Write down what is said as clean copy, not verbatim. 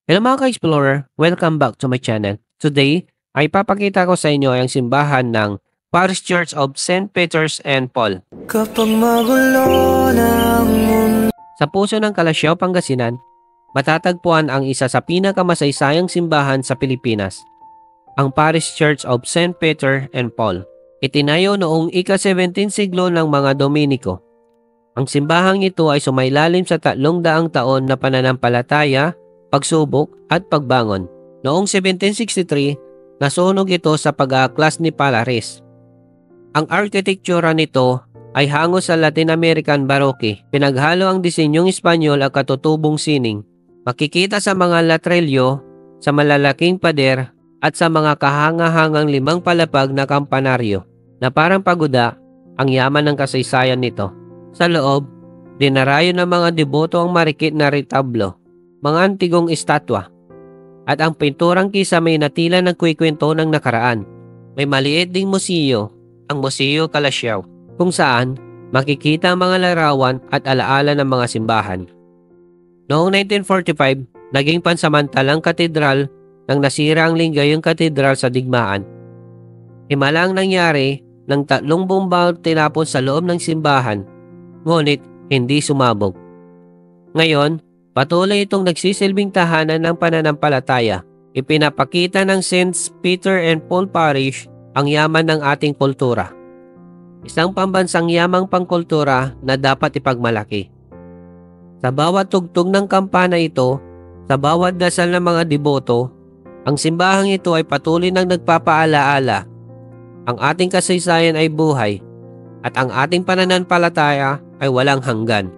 Hello mga ka-explorer, welcome back to my channel. Today, ay papakita ko sa inyo ang simbahan ng Parish Church of St. Peter's and Paul. Kapag magulo ng mundo. Sa puso ng Calasiao, Pangasinan, matatagpuan ang isa sa pinakamasaysayang simbahan sa Pilipinas, ang Parish Church of St. Peter and Paul. Itinayo noong ika-17 siglo ng mga Dominiko. Ang simbahang ito ay sumailalim sa 300 taon na pananampalataya, pagsubok at pagbangon. Noong 1763, nasunog ito sa pag-aaklas ni Palares. Ang arkitektura nito ay hango sa Latin American Baroque. Pinaghalo ang disenyong Espanyol at katutubong sining. Makikita sa mga latrelyo, sa malalaking pader at sa mga kahanga-hangang 5 palapag na kampanaryo na parang pagoda ang yaman ng kasaysayan nito. Sa loob, dinarayo ng mga deboto ang marikit na retablo, mga antigong estatwa, at ang pinturang kisame na tila nagkukwento ng nakaraan. May maliit ding museo, ang Museo Calasiao, kung saan makikita ang mga larawan at alaala ng mga simbahan. Noong 1945, naging pansamantalang katedral nang nasira ang linggayong katedral sa digmaan. Himala ang nangyari nang 3 bomba tinapon sa loob ng simbahan, ngunit hindi sumabog. Ngayon, patuloy itong nagsisilbing tahanan ng pananampalataya. Ipinapakita ng St. Peter and Paul Parish ang yaman ng ating kultura. Isang pambansang yamang pangkultura na dapat ipagmalaki. Sa bawat tugtog ng kampana ito, sa bawat dasal ng mga deboto, ang simbahang ito ay patuloy nang nagpapaalaala. Ang ating kasaysayan ay buhay at ang ating pananampalataya ay walang hanggan.